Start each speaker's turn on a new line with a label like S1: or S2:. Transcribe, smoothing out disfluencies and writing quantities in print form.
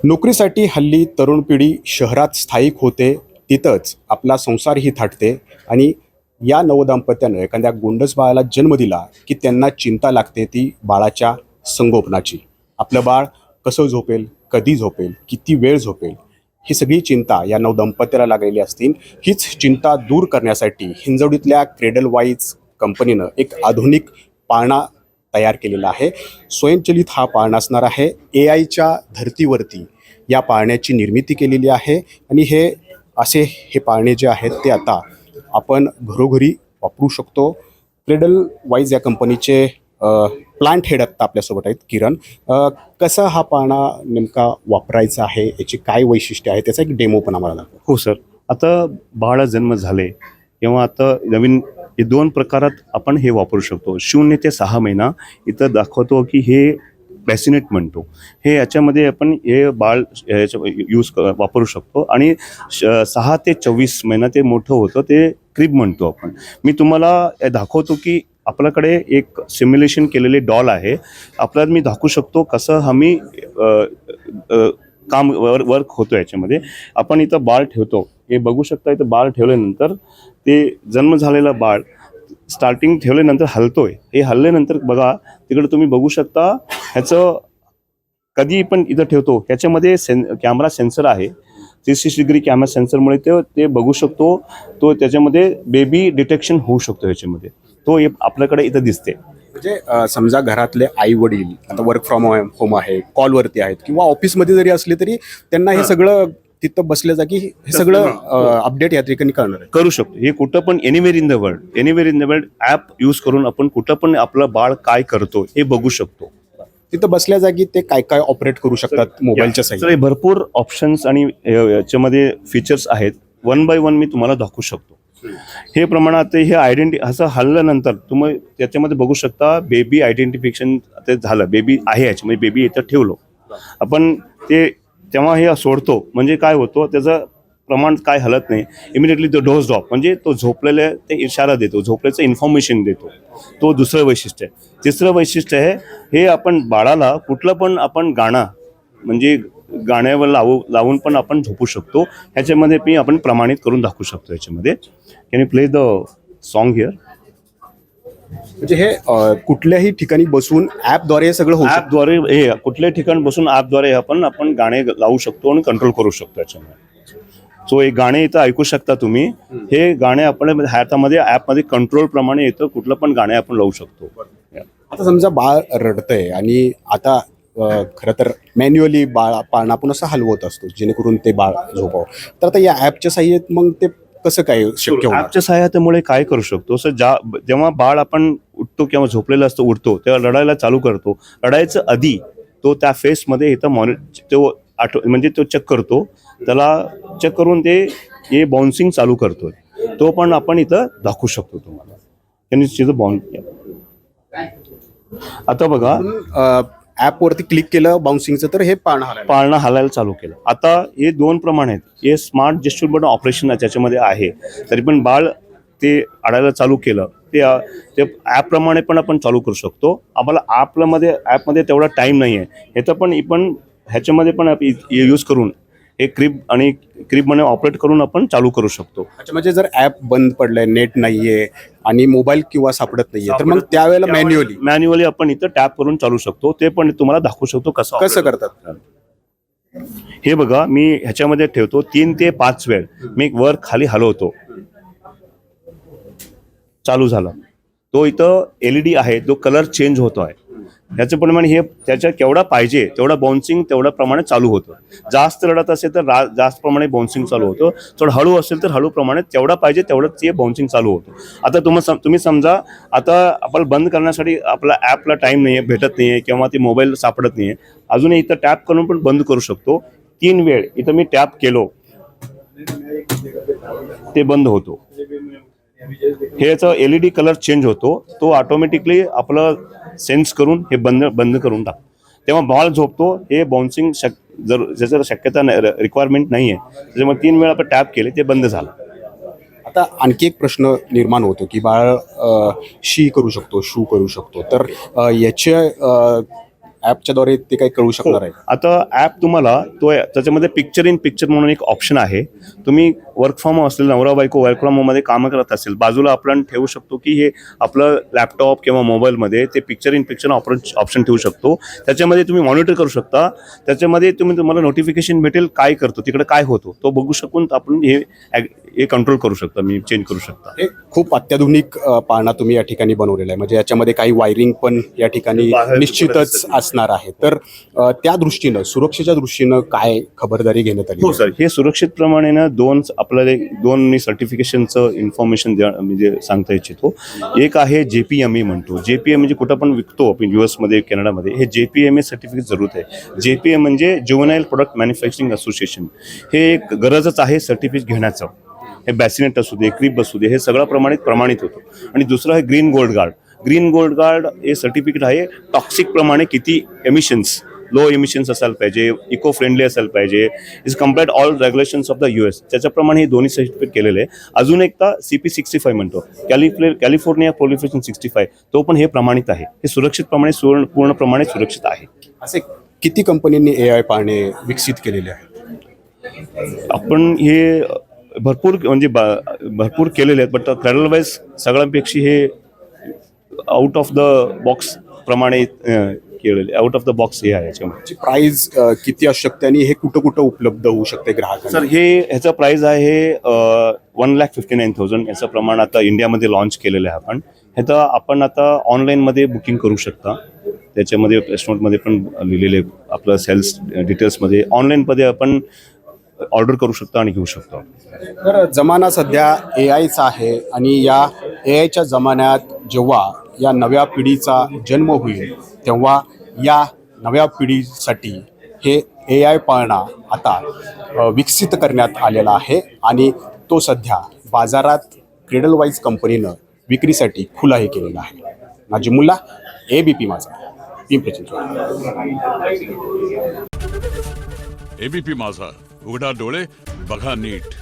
S1: नोकरीसाठी हल्ली तरुण पिढी शहरात स्थायिक होते, तिथंच आपला संसारही थाटते आणि या नवदाम्पत्यानं एखाद्या गोंडस बाळाला जन्म दिला की त्यांना चिंता लागते ती बाळाच्या संगोपनाची. आपलं बाळ कसं झोपेल, कधी झोपेल, किती वेळ झोपेल, ही सगळी चिंता या नवदंपत्याला लागलेली असतील. हीच चिंता दूर करण्यासाठी हिंजवडीतल्या क्रेडलवाईज कंपनीनं एक आधुनिक पाळणा तयार केलेला आहे. स्वयंचलित हा पाळणा असणार आहे. AIच्या धर्तीवरती या पाळण्याची निर्मिती केलेली आहे आणि हे पाळणे जे आहेत ते आता आपण घरोघरी वापरू शकतो. क्रेडल वाईज या कंपनीचे प्लांट हेड आत्ता आपल्यासोबत आहेत किरण. कसा हा पाळणा नेमका वापरायचा आहे, याची काय वैशिष्ट्य आहे, त्याचा एक डेमो पण आम्हाला दाखवा.
S2: हो सर. आता बाळा जन्म झाले किंवा आता नवीन हे दोन प्रकारात आपण हे वापरू शकतो. 0 ते 6 महिना इथं दाखवतो की हे बॅसिनेट म्हणतो. हे याच्यामध्ये आपण हे बाळ वापरू शकतो आणि 6 ते 24 महिना ते मोठं होतं ते क्रिब म्हणतो आपण. मी तुम्हाला दाखवतो की आपल्याकडे एक सिम्युलेशन केलेले डॉल आहे. आपल्याला मी दाखवू शकतो कसं आम्ही काम वर्क होतो. याच्यामध्ये आपण इथं बाळ ठेवतो. हे बघू शकता. इथं बाळ ठेवल्यानंतर ते जन्म झालेला बाळ स्टार्टिंग ठेवल्यानंतर हलतोय. हे हलल्यानंतर बघा तिकडे तुम्ही बघू शकता. ह्याचं कधी पण इथं ठेवतो ह्याच्यामध्ये कॅमेरा सेन्सर आहे. 360 डिग्री कॅमेरा सेन्सरमुळे ते बघू शकतो. तो त्याच्यामध्ये बेबी डिटेक्शन होऊ शकतो. ह्याच्यामध्ये तो आपल्याकडे इथं दिसते.
S1: म्हणजे समजा घरातले आई वडील आता वर्क फ्रॉम होम आहे, कॉलवरती आहेत किंवा ऑफिसमध्ये जरी असले तरी त्यांना हे सगळं तिथं बसल्या जागी हे सगळं अपडेट या ठिकाणी करणार आहे.
S2: करू शकतो. हे कुठं पण anywhere in the world app use करून आपण कुठं पण आपलं बाळ काय करतो हे बघू शकतो.
S1: तिथं बसल्या जागी ते काय काय ऑपरेट करू शकतात मोबाईलच्या साईडला.
S2: तर भरपूर ऑप्शन्स आणि याच्यामध्ये फीचर्स आहेत. 1 बाय 1 मी तुम्हाला दाखवू शकतो. हे प्रमाणात हे असं हलल्यानंतर तुम्ही त्याच्यामध्ये बघू शकता बेबी आयडेंटिफिकेशन ते झालं. बेबी आहे याच्यामध्ये. बेबी इथं ठेवलो आपण ते तेव्हा हे सोडतो म्हणजे काय होतं त्याचं प्रमाण काय हलत नाही. इमिडिएटली तो डोज ड्रॉप म्हणजे तो झोपलेले ते इशारा देतो, झोपल्याचं इन्फॉर्मेशन देतो. तो दुसरं वैशिष्ट्य आहे. तिसरं वैशिष्ट्य आहे हे आपण बाळाला कुठलं पण आपण गाणं म्हणजे गाण्यावर लावून पण आपण झोपू शकतो. ह्याच्यामध्ये मी आपण प्रमाणित करून दाखवू शकतो. ह्याच्यामध्ये can you play the song here.
S1: म्हणजे हे कुठल्याही ठिकाणी बसून ॲपद्वारे सगळं होऊ शकतं.
S2: ॲपद्वारे हे कुठल्याही ठिकाणी बसून ॲपद्वारे आपण गाणे लावू शकतो आणि कंट्रोल करू शकतो. याच्यामध्ये सो एक गाणे इथं ऐकू शकता तुम्ही. हे गाणे आपल्या हातामध्ये ॲपमध्ये कंट्रोल प्रमाणे येतं. कुठलं पण गाणे आपण लावू शकतो.
S1: आता समजा बाळ रडतंय आणि आता खरं तर मॅन्युअली पाळणा आपण असं हलवत असतो जेणेकरून ते बाळ झोपावं. तर आता या ॲपच्या साह्यात मग ते कसं काय शक्य होणार?
S2: ॲपच्या सहाय्यामुळे काय करू शकतो सर. जेव्हा बाळ आपण उठतो किंवा झोपलेला असतो उठतो तेव्हा रडायला चालू करतो. रडायचं आधी तो त्या फेसमध्ये इथं म्हणजे तो चेक करतो. त्याला चेक करून हे बाउन्सिंग चालू करतोय. तो पण आपण इथं दाखवू शकतो तुम्हाला. आता बघा
S1: ॲपवरती क्लिक केलं बाउन्सिंगचं तर हे
S2: पाळणा हलायला चालू केलं. आता हे 2 प्रमाण आहेत. हे स्मार्ट जेस्चर बटन ऑपरेशन त्याच्यामध्ये आहे. तरी पण बाळ ते अडायला चालू केलं ते ॲपप्रमाणे पण आपण चालू करू शकतो. आम्हाला ॲपमध्ये तेवढा टाईम नाही आहे. ह्याचं पण ह्याच्यामध्ये पण यूज करून हे क्रिबमध्ये ऑपरेट करून आपण चालू करू शकतो.
S1: अच्छा, म्हणजे जर ॲप बंद पडलंय, नेट नाहीये आणि मोबाईल किंवा सापडत नाहीये तर मग त्यावेळेला
S2: मॅन्युअली आपण इथं टॅप करून चालू शकतो. ते पण तुम्हाला दाखवू शकतो
S1: कसं करतात.
S2: हे बघा मी ह्याच्यामध्ये ठेवतो 3 ते 5 वेळ. मी वर खाली हलवतो. चालू झाला. तो इथं LED आहे. तो कलर चेंज होतो आहे. ह्याचं प्रमाणे हे त्याच्या केवढा पाहिजे तेवढा बाउन्सिंग तेवढ्या प्रमाणे चालू होतं. जास्त रडत असेल तर जास्त प्रमाणे बाउन्सिंग चालू होतं. थोडं हळू असेल तर हळू प्रमाणे तेवढा पाहिजे तेवढं ते बाउन्सिंग चालू होतं. आता तुम्ही समजा आता आपल्याला बंद करण्यासाठी आपला ॲपला टाईम नाही आहे, भेटत नाही आहे किंवा ते मोबाईल सापडत नाही आहे. अजूनही इथं टॅप करून पण बंद करू शकतो. 3 वेळ इथं मी टॅप केलो ते बंद होतो. ह्याचा LED कलर चेंज होतो. तो ऑटोमॅटिकली आपलं सेन्स करून हे बंद करून टाक. तेव्हा बाळ झोपतो. हे बाउन्सिंग ज्याचं शक्यता रिक्वायरमेंट नाही आहे त्याच्यामुळे 3 वेळा आपण टॅप केले ते बंद झालं.
S1: आता आणखी एक प्रश्न निर्माण होतो की बाळ शी करू शकतो, शू करू शकतो, तर याचे ॲपच्याद्वारे ते काही कळू शकणार आहे?
S2: आता ॲप तुम्हाला त्याच्यामध्ये पिक्चर इन पिक्चर म्हणून एक ऑप्शन आहे. तुम्ही वर्क फ्रॉम होम असेल, नवरा बायको वर्क फ्रॉम होममध्ये कामं करत असेल, बाजूला आपण ठेवू शकतो की हे आपलं लॅपटॉप किंवा मोबाईलमध्ये ते पिक्चर इन पिक्चर ऑप्शन ठेवू शकतो. त्याच्यामध्ये तुम्ही मॉनिटर करू शकता. त्याच्यामध्ये तुम्हाला नोटिफिकेशन भेटेल काय करतो, तिकडे काय होतो तो बघू शकून आपण हे कंट्रोल करू शकता, मी चेंज करू शकता.
S1: हे खूप अत्याधुनिक पाळणा तुम्ही या ठिकाणी बनवलेला आहे, म्हणजे याच्यामध्ये काही वायरिंग पण या ठिकाणी
S2: बाहेर
S1: निश्चितच असणार आहे. तर त्या दृष्टीनं, सुरक्षेच्या दृष्टीनं काय खबरदारी घेण्यात आली?
S2: हो सर, हे सुरक्षितप्रमाणे ना दोन मी सर्टिफिकेशनचं इन्फॉर्मेशन म्हणजे सांगता इच्छितो. एक आहे JPMA म्हणतो. JPMA म्हणजे कुठं पण विकतो आपण US मध्ये, कॅनडामध्ये. हे JPMA सर्टिफिकेट जरूर आहे. JPMA म्हणजे ज्युव्हेनाइल प्रोडक्ट मॅन्युफॅक्चरिंग असोसिएशन. हे एक गरजच आहे सर्टिफिकेट घेण्याचं. हे बॅसिनेट असू दे, क्रिप असू दे, हे सगळं प्रमाणित होतं. आणि दुसरं आहे green gold guard. Green gold guard हे सर्टिफिकेट आहे टॉक्सिक प्रमाणे किती एमिशन्स, लो एमिशन्स असायला पाहिजे, इको फ्रेंडली असायला पाहिजे, is complete all regulations of the US. त्याच्याप्रमाणे हे दोन्ही सर्टिफिकेट केलेले आहे. अजून एकदा CP65 म्हणतो, कॅलिफोर्निया प्रोलिफरेशन 65, तो पण हे प्रमाणित आहे. हे सुरक्षितप्रमाणे पूर्णप्रमाणे सुरक्षित आहे.
S1: असे किती कंपन्यांनी AI पाळणे विकसित केलेले आहेत?
S2: आपण हे भरपूर केलेले आहेत, बट क्रॅडल वाईज सगळ्यांपेक्षा हे आउट ऑफ द बॉक्स प्रमाणे केलेले, आउट ऑफ द बॉक्स हे आहे. याच्यामध्ये
S1: प्राइस किती असू शकते आणि हे कुठं कुठं उपलब्ध होऊ शकते ग्राहकांना?
S2: सर, ह्याचं प्राइस आहे 1,59,000. याचं प्रमाण आता इंडियामध्ये लॉन्च केलेलं आहे आपण. ह्याचं आपण आता ऑनलाईनमध्ये बुकिंग करू शकता. त्याच्यामध्ये रेस्टॉरंटमध्ये पण लिहिलेले आपलं सेल्स डिटेल्समध्ये ऑनलाईनमध्ये आपण ऑर्डर करू शकतो आणि घेऊ शकतो.
S1: तर जमाना सध्या AIचा आहे आणि या AIच्या जमान्यात जेव्हा या नव्या पिढीचा जन्म होईल तेव्हा या नव्या पिढीसाठी हे AI पाळणा आता विकसित करण्यात आलेला आहे आणि तो सध्या बाजारात क्रेडलवाईज कंपनीनं विक्रीसाठी खुलाही केलेला आहे. नाजिमुल्ला, ABP माझा, पिंपरी चिंचवड.
S3: ABP माझा, उघडा डोळे बघा नीट.